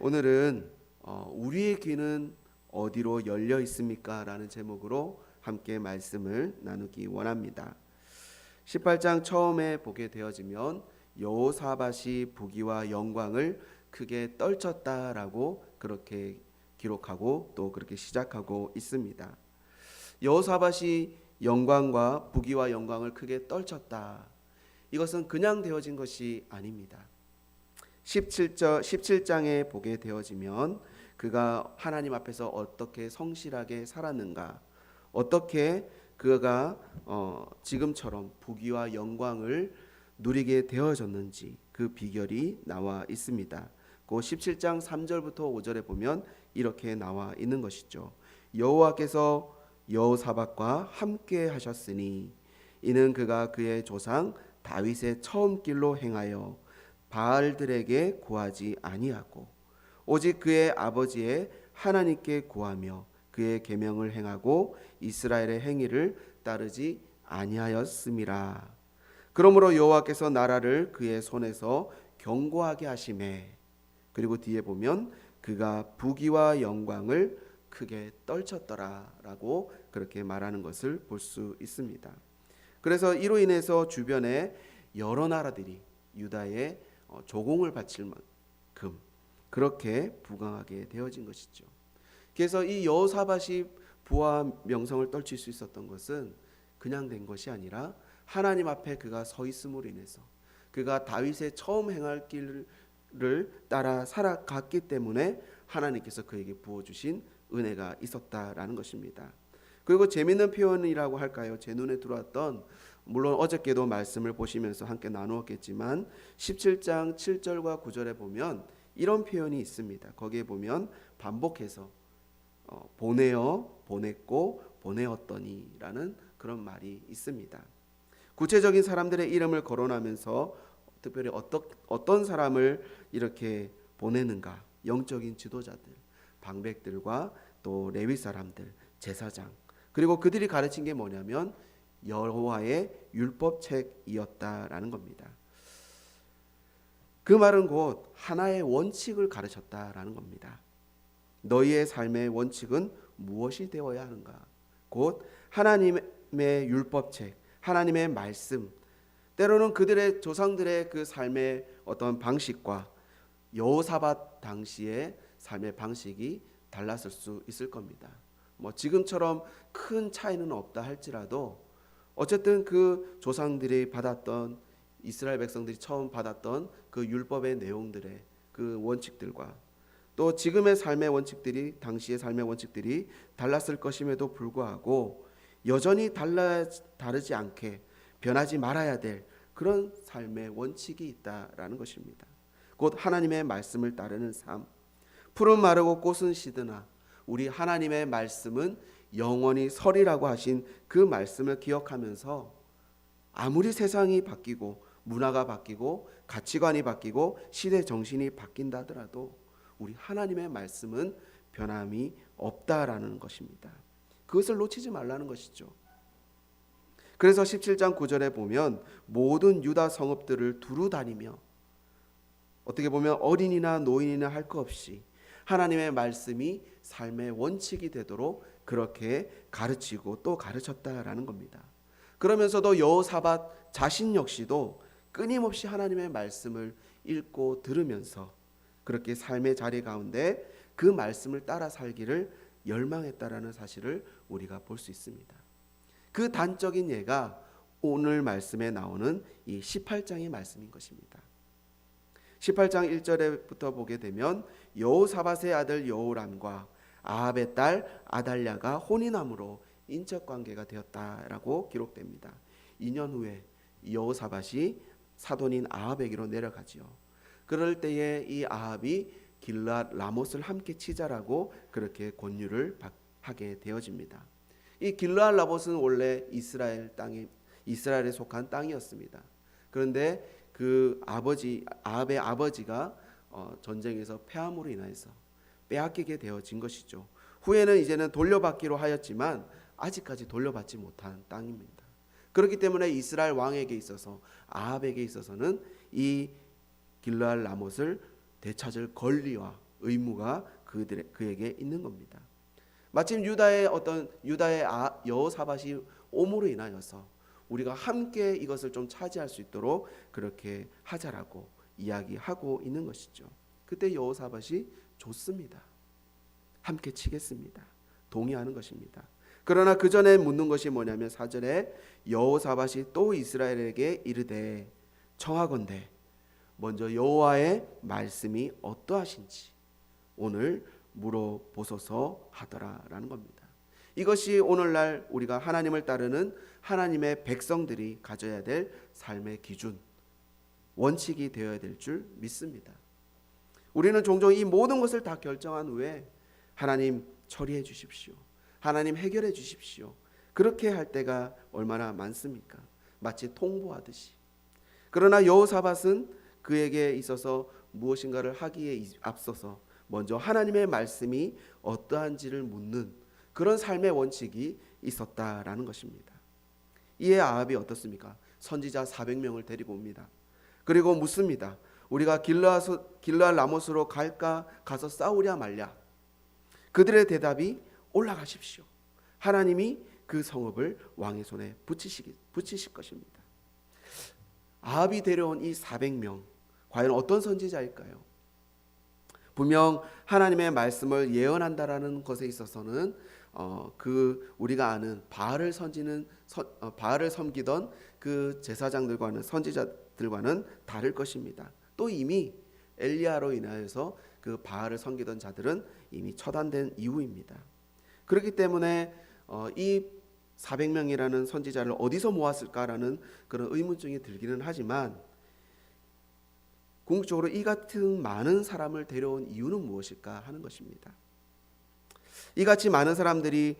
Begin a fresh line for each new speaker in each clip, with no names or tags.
오늘은 우리의 귀는 어디로 열려 있습니까? 라는 제목으로 함께 말씀을 나누기 원합니다. 18장 처음에 보게 되어지면 여호사밧이 부귀와 영광을 크게 떨쳤다라고 그렇게 기록하고 또 그렇게 시작하고 있습니다. 여호사밧이 영광과 부귀와 영광을 크게 떨쳤다. 이것은 그냥 되어진 것이 아닙니다. 17장에 보게 되어지면 그가 하나님 앞에서 어떻게 성실하게 살았는가, 어떻게 그가 지금처럼 부귀와 영광을 누리게 되어졌는지 그 비결이 나와 있습니다. 그 17장 3절부터 5절에 보면 이렇게 나와 있는 것이죠. 여호와께서 여호사밧과 함께 하셨으니 이는 그가 그의 조상 다윗의 처음 길로 행하여 바알들에게 구하지 아니하고 오직 그의 아버지의 하나님께 구하며 그의 계명을 행하고 이스라엘의 행위를 따르지 아니하였음이라. 그러므로 여호와께서 나라를 그의 손에서 견고하게 하시매. 그리고 뒤에 보면 그가 부귀와 영광을 크게 떨쳤더라라고 그렇게 말하는 것을 볼 수 있습니다. 그래서 이로 인해서 주변에 여러 나라들이 유다의 조공을 바칠 만큼 그렇게 부강하게 되어진 것이죠. 그래서 이 여호사밧이 부와 명성을 떨칠 수 있었던 것은 그냥 된 것이 아니라 하나님 앞에 그가 서 있음으로 인해서 그가 다윗의 처음 행할 길을 따라 살아갔기 때문에 하나님께서 그에게 부어주신 은혜가 있었다라는 것입니다. 그리고 재미있는 표현이라고 할까요? 제 눈에 들어왔던, 물론 어저께도 말씀을 보시면서 함께 나누었겠지만 17장 7절과 9절에 보면 이런 표현이 있습니다. 거기에 보면 반복해서 보내어, 보냈고, 보내었더니 라는 그런 말이 있습니다. 구체적인 사람들의 이름을 거론하면서 특별히 어떤 사람을 이렇게 보내는가, 영적인 지도자들, 방백들과 또 레위 사람들, 제사장, 그리고 그들이 가르친 게 뭐냐면 여호와의 율법책이었다라는 겁니다. 그 말은 곧 하나의 원칙을 가르쳤다라는 겁니다. 너희의 삶의 원칙은 무엇이 되어야 하는가? 곧 하나님의 율법책, 하나님의 말씀, 때로는 그들의 조상들의 그 삶의 어떤 방식과 여호사밧 당시의 삶의 방식이 달랐을 수 있을 겁니다. 지금처럼 큰 차이는 없다 할지라도 어쨌든 그 조상들이 받았던, 이스라엘 백성들이 처음 받았던 그 율법의 내용들의 그 원칙들과 또 지금의 삶의 원칙들이, 당시의 삶의 원칙들이 달랐을 것임에도 불구하고 여전히 다르지 않게 변하지 말아야 될 그런 삶의 원칙이 있다라는 것입니다. 곧 하나님의 말씀을 따르는 삶. 풀은 마르고 꽃은 시드나 우리 하나님의 말씀은 영원히 서리라고 하신 그 말씀을 기억하면서 아무리 세상이 바뀌고 문화가 바뀌고 가치관이 바뀌고 시대 정신이 바뀐다 하더라도 우리 하나님의 말씀은 변함이 없다라는 것입니다. 그것을 놓치지 말라는 것이죠. 그래서 17장 9절에 보면 모든 유다 성읍들을 두루 다니며, 어떻게 보면 어린이나 노인이나 할 것 없이 하나님의 말씀이 삶의 원칙이 되도록 그렇게 가르치고 또 가르쳤다라는 겁니다. 그러면서도 여호사밧 자신 역시도 끊임없이 하나님의 말씀을 읽고 들으면서 그렇게 삶의 자리 가운데 그 말씀을 따라 살기를 열망했다라는 사실을 우리가 볼 수 있습니다. 그 단적인 예가 오늘 말씀에 나오는 이 18장의 말씀인 것입니다. 18장 1절부터 보게 되면 여호사밧의 아들 여호람과 아합의 딸 아달랴가 혼인함으로 인척관계가 되었다라고 기록됩니다. 2년 후에 여호사밧이 사돈인 아합에게로 내려가지요. 그럴 때에 이 아합이 길르앗 라못을 함께 치자라고 그렇게 권유를 하게 되어집니다. 이 길르앗 라못은 원래 이스라엘에 속한 땅이었습니다. 그런데 그 아합의 아버지가 전쟁에서 패함으로 인해서 빼앗기게 되어진 것이죠. 후에는 이제는 돌려받기로 하였지만 아직까지 돌려받지 못한 땅입니다. 그렇기 때문에 이스라엘 왕에게 있어서, 아합에게 있어서는 이 길르앗 라못을 되찾을 권리와 의무가 그에게 있는 겁니다. 마침 유다의 여호사밧이 오므로 인하여서 우리가 함께 이것을 좀 차지할 수 있도록 그렇게 하자라고 이야기하고 있는 것이죠. 그때 여호사밧이 좋습니다. 함께 치겠습니다. 동의하는 것입니다. 그러나 그 전에 묻는 것이 뭐냐면 4절에 여호사밧이 또 이스라엘에게 이르되 청하건대 먼저 여호와의 말씀이 어떠하신지 오늘 물어보소서 하더라라는 겁니다. 이것이 오늘날 우리가 하나님을 따르는 하나님의 백성들이 가져야 될 삶의 기준, 원칙이 되어야 될 줄 믿습니다. 우리는 종종 이 모든 것을 다 결정한 후에 하나님 처리해 주십시오, 하나님 해결해 주십시오, 그렇게 할 때가 얼마나 많습니까? 마치 통보하듯이. 그러나 여호사밧은 그에게 있어서 무엇인가를 하기에 앞서서 먼저 하나님의 말씀이 어떠한지를 묻는 그런 삶의 원칙이 있었다라는 것입니다. 이에 아합이 어떻습니까? 선지자 400명을 데리고 옵니다. 그리고 묻습니다. 우리가 길르앗 라못으로 갈까, 가서 싸우랴 말랴. 그들의 대답이 올라가십시오. 하나님이 그 성읍을 왕의 손에 붙이실 것입니다. 아합이 데려온 이 400명 과연 어떤 선지자일까요? 분명 하나님의 말씀을 예언한다라는 것에 있어서는 우리가 아는 바알을 섬기던 그 제사장들과는, 선지자들과는 다를 것입니다. 또 이미 엘리야로 인하여서 그 바알을 섬기던 자들은 이미 처단된 이후입니다. 그렇기 때문에 이 400명이라는 선지자를 어디서 모았을까라는 그런 의문점이 들기는 하지만, 궁극적으로 이 같은 많은 사람을 데려온 이유는 무엇일까 하는 것입니다. 이같이 많은 사람들을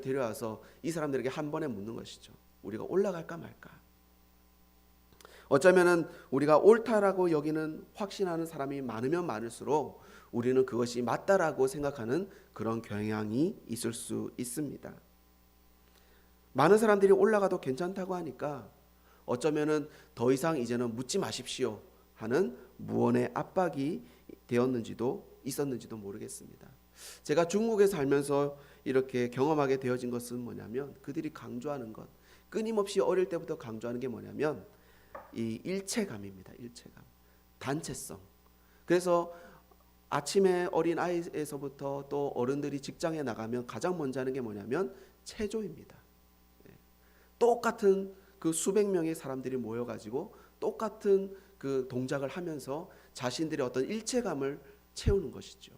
데려와서 이 사람들에게 한 번에 묻는 것이죠. 우리가 올라갈까 말까. 어쩌면은 우리가 옳다라고 여기는, 확신하는 사람이 많으면 많을수록 우리는 그것이 맞다라고 생각하는 그런 경향이 있을 수 있습니다. 많은 사람들이 올라가도 괜찮다고 하니까 어쩌면은 더 이상 이제는 묻지 마십시오 하는 무언의 압박이 있었는지도 모르겠습니다. 제가 중국에 살면서 이렇게 경험하게 되어진 것은 뭐냐면, 그들이 강조하는 것, 끊임없이 어릴 때부터 강조하는 게 뭐냐면 이 일체감입니다. 일체감, 단체성. 그래서 아침에 어린 아이에서부터 또 어른들이 직장에 나가면 가장 먼저 하는 게 뭐냐면 체조입니다. 똑같은 그 수백 명의 사람들이 모여가지고 똑같은 그 동작을 하면서 자신들의 어떤 일체감을 채우는 것이죠.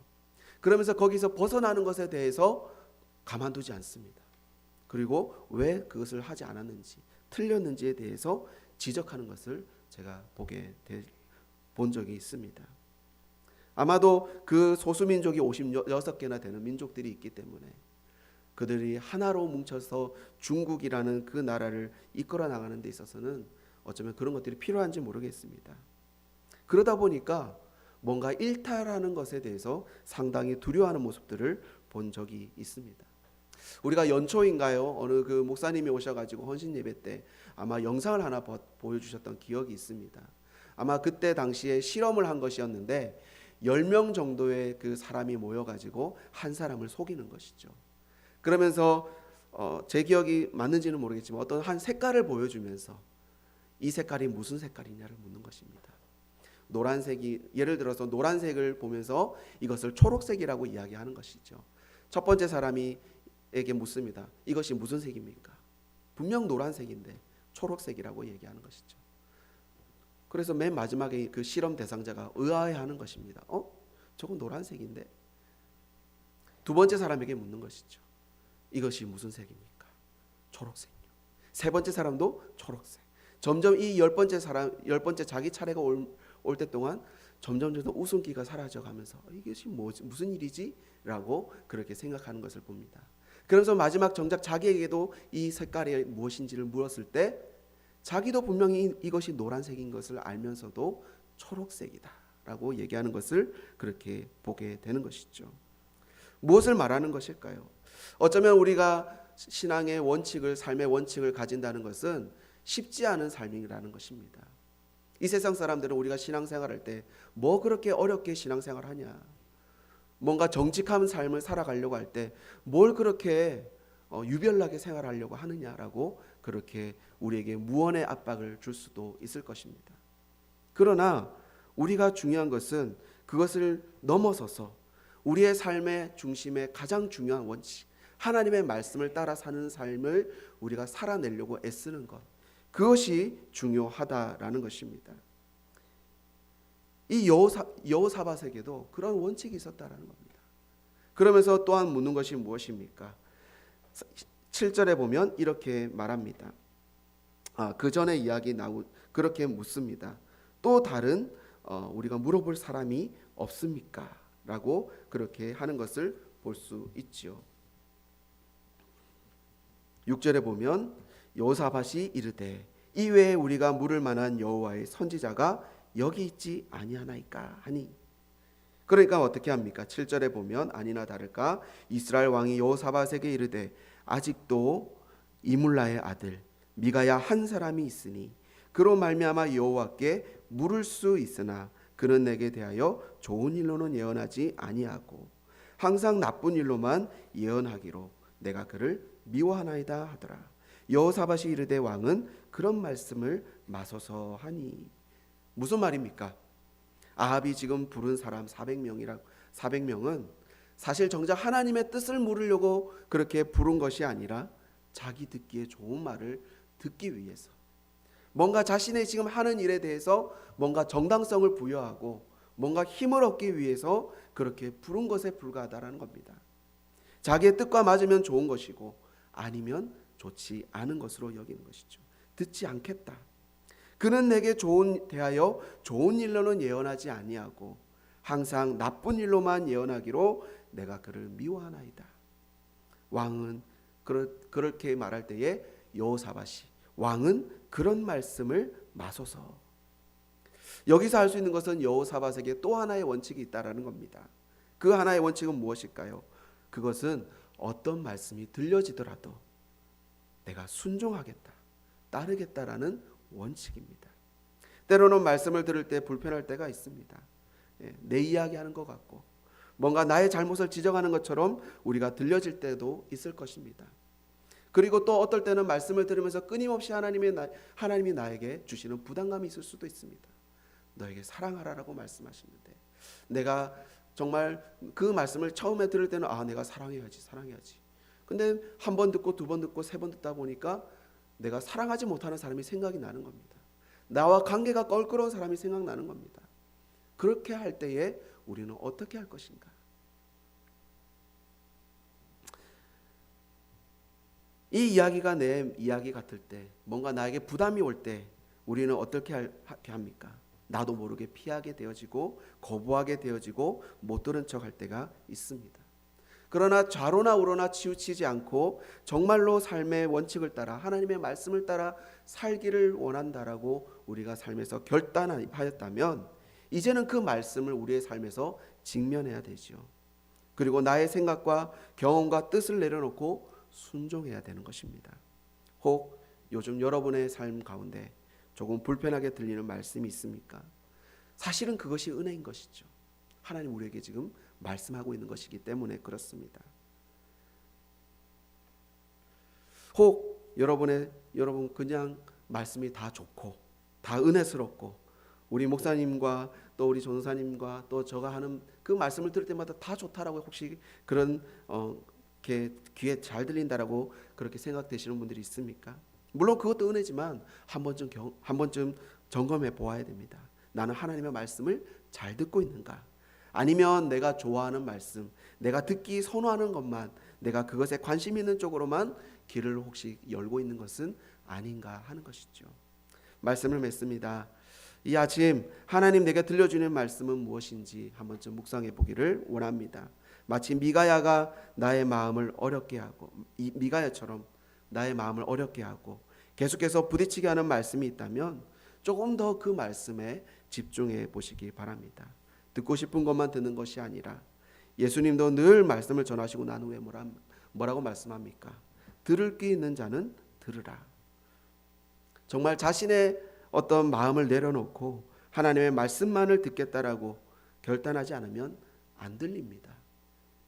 그러면서 거기서 벗어나는 것에 대해서 가만두지 않습니다. 그리고 왜 그것을 하지 않았는지, 틀렸는지에 대해서 지적하는 것을 제가 본 적이 있습니다. 아마도 그 소수민족이 56개나 되는 민족들이 있기 때문에 그들이 하나로 뭉쳐서 중국이라는 그 나라를 이끌어 나가는 데 있어서는 어쩌면 그런 것들이 필요한지 모르겠습니다. 그러다 보니까 뭔가 일탈하는 것에 대해서 상당히 두려워하는 모습들을 본 적이 있습니다. 우리가 연초인가요? 어느 그 목사님이 오셔가지고 헌신 예배 때 아마 영상을 하나 보여주셨던 기억이 있습니다. 아마 그때 당시에 실험을 한 것이었는데 10명 정도의 그 사람이 모여가지고 한 사람을 속이는 것이죠. 그러면서 제 기억이 맞는지는 모르겠지만 어떤 한 색깔을 보여주면서 이 색깔이 무슨 색깔이냐를 묻는 것입니다. 노란색이, 예를 들어서 노란색을 보면서 이것을 초록색이라고 이야기하는 것이죠. 첫 번째 사람에게 묻습니다. 이것이 무슨 색입니까? 분명 노란색인데 초록색이라고 얘기하는 것이죠. 그래서 맨 마지막에 그 실험 대상자가 의아해하는 것입니다. 저건 노란색인데. 두 번째 사람에게 묻는 것이죠. 이것이 무슨 색입니까? 초록색이요. 세 번째 사람도 초록색. 점점 이 10번째 자기 차례가 올 때 동안 점점 웃음기가 사라져가면서 이것이 무슨 일이지? 라고 그렇게 생각하는 것을 봅니다. 그래서 마지막 정작 자기에게도 이 색깔이 무엇인지를 물었을 때 자기도 분명히 이것이 노란색인 것을 알면서도 초록색이다 라고 얘기하는 것을 그렇게 보게 되는 것이죠. 무엇을 말하는 것일까요? 어쩌면 우리가 신앙의 원칙을, 삶의 원칙을 가진다는 것은 쉽지 않은 삶이라는 것입니다. 이 세상 사람들은 우리가 신앙생활할 때 뭐 그렇게 어렵게 신앙생활하냐, 뭔가 정직한 삶을 살아가려고 할 때 뭘 그렇게 유별나게 생활하려고 하느냐라고 그렇게 우리에게 무언의 압박을 줄 수도 있을 것입니다. 그러나 우리가 중요한 것은 그것을 넘어서서 우리의 삶의 중심의 가장 중요한 원칙, 하나님의 말씀을 따라 사는 삶을 우리가 살아내려고 애쓰는 것, 그것이 중요하다라는 것입니다. 이 여호사밧에게도 그런 원칙이 있었다라는 겁니다. 그러면서 또한 묻는 것이 무엇입니까? 7절에 보면 이렇게 말합니다. 그 전에 이야기 그렇게 묻습니다. 또 다른 우리가 물어볼 사람이 없습니까? 라고 그렇게 하는 것을 볼 수 있지요. 6절에 보면 여호사밧이 이르되 이외에 우리가 물을 만한 여호와의 선지자가 여기 있지 아니하나이까 하니, 그러니까 어떻게 합니까? 7절에 보면 아니나 다를까 이스라엘 왕이 여호사밧에게 이르되 아직도 이물라의 아들 미가야 한 사람이 있으니 그로 말미암아 여호와께 물을 수 있으나 그는 내게 대하여 좋은 일로는 예언하지 아니하고 항상 나쁜 일로만 예언하기로 내가 그를 미워하나이다 하더라. 여호사밧이 이르되 왕은 그런 말씀을 마소서 하니. 무슨 말입니까? 아합이 지금 부른 사람 400명은 사실 정작 하나님의 뜻을 물으려고 그렇게 부른 것이 아니라 자기 듣기에 좋은 말을 듣기 위해서, 뭔가 자신의 지금 하는 일에 대해서 뭔가 정당성을 부여하고 뭔가 힘을 얻기 위해서 그렇게 부른 것에 불과하다는 겁니다. 자기의 뜻과 맞으면 좋은 것이고 아니면 좋지 않은 것으로 여기는 것이죠. 듣지 않겠다. 그는 내게 대하여 좋은 일로는 예언하지 아니하고 항상 나쁜 일로만 예언하기로 내가 그를 미워하나이다. 왕은 그렇게 말할 때에 여호사밧이 왕은 그런 말씀을 마소서. 여기서 알 수 있는 것은 여호사밧에게 또 하나의 원칙이 있다라는 겁니다. 그 하나의 원칙은 무엇일까요? 그것은 어떤 말씀이 들려지더라도 내가 순종하겠다, 따르겠다라는 원칙입니다. 때로는 말씀을 들을 때 불편할 때가 있습니다. 내 이야기하는 것 같고 뭔가 나의 잘못을 지적하는 것처럼 우리가 들려질 때도 있을 것입니다. 그리고 또 어떨 때는 말씀을 들으면서 끊임없이 하나님이 나에게 주시는 부담감이 있을 수도 있습니다. 너에게 사랑하라라고 말씀하시는데 내가 정말 그 말씀을 처음에 들을 때는 내가 사랑해야지. 근데 한 번 듣고 두 번 듣고 세 번 듣다 보니까 내가 사랑하지 못하는 사람이 생각이 나는 겁니다. 나와 관계가 껄끄러운 사람이 생각나는 겁니다. 그렇게 할 때에 우리는 어떻게 할 것인가? 이 이야기가 내 이야기 같을 때, 뭔가 나에게 부담이 올 때 우리는 어떻게 합니까? 나도 모르게 피하게 되어지고 거부하게 되어지고 못 들은 척할 때가 있습니다. 그러나 좌로나 우로나 치우치지 않고 정말로 삶의 원칙을 따라 하나님의 말씀을 따라 살기를 원한다라고 우리가 삶에서 결단하였다면 이제는 그 말씀을 우리의 삶에서 직면해야 되죠. 그리고 나의 생각과 경험과 뜻을 내려놓고 순종해야 되는 것입니다. 혹 요즘 여러분의 삶 가운데 조금 불편하게 들리는 말씀이 있습니까? 사실은 그것이 은혜인 것이죠. 하나님 우리에게 지금 말씀하고 있는 것이기 때문에 그렇습니다. 혹 여러분 그냥 말씀이 다 좋고 다 은혜스럽고 우리 목사님과 또 우리 전사님과 또 제가 하는 그 말씀을 들을 때마다 다 좋다라고 혹시 그런 귀에 잘 들린다라고 그렇게 생각되시는 분들이 있습니까? 물론 그것도 은혜지만 한 번쯤 점검해 보아야 됩니다. 나는 하나님의 말씀을 잘 듣고 있는가? 아니면 내가 좋아하는 말씀, 내가 듣기 선호하는 것만, 내가 그것에 관심 있는 쪽으로만 길을 혹시 열고 있는 것은 아닌가 하는 것이죠. 말씀을 맺습니다. 이 아침 하나님 내게 들려주는 말씀은 무엇인지 한 번쯤 묵상해 보기를 원합니다. 마치 미가야가 나의 마음을 어렵게 하고 미가야처럼 나의 마음을 어렵게 하고 계속해서 부딪히게 하는 말씀이 있다면 조금 더 그 말씀에 집중해 보시기 바랍니다. 듣고 싶은 것만 듣는 것이 아니라 예수님도 늘 말씀을 전하시고 난 후에 뭐라고 말씀합니까? 들을 귀 있는 자는 들으라. 정말 자신의 어떤 마음을 내려놓고 하나님의 말씀만을 듣겠다라고 결단하지 않으면 안 들립니다.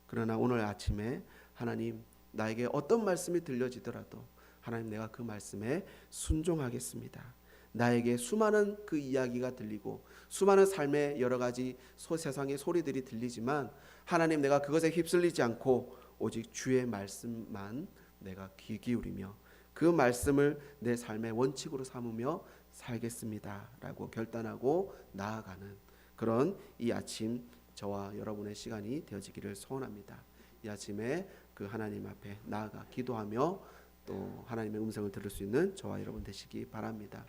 그러나 오늘 아침에 하나님, 나에게 어떤 말씀이 들려지더라도 하나님, 내가 그 말씀에 순종하겠습니다. 나에게 수많은 그 이야기가 들리고 수많은 삶의 여러 가지 세상의 소리들이 들리지만 하나님, 내가 그것에 휩쓸리지 않고 오직 주의 말씀만 내가 귀 기울이며 그 말씀을 내 삶의 원칙으로 삼으며 살겠습니다 라고 결단하고 나아가는 그런 이 아침 저와 여러분의 시간이 되어지기를 소원합니다. 이 아침에 그 하나님 앞에 나아가 기도하며 또 하나님의 음성을 들을 수 있는 저와 여러분 되시기 바랍니다.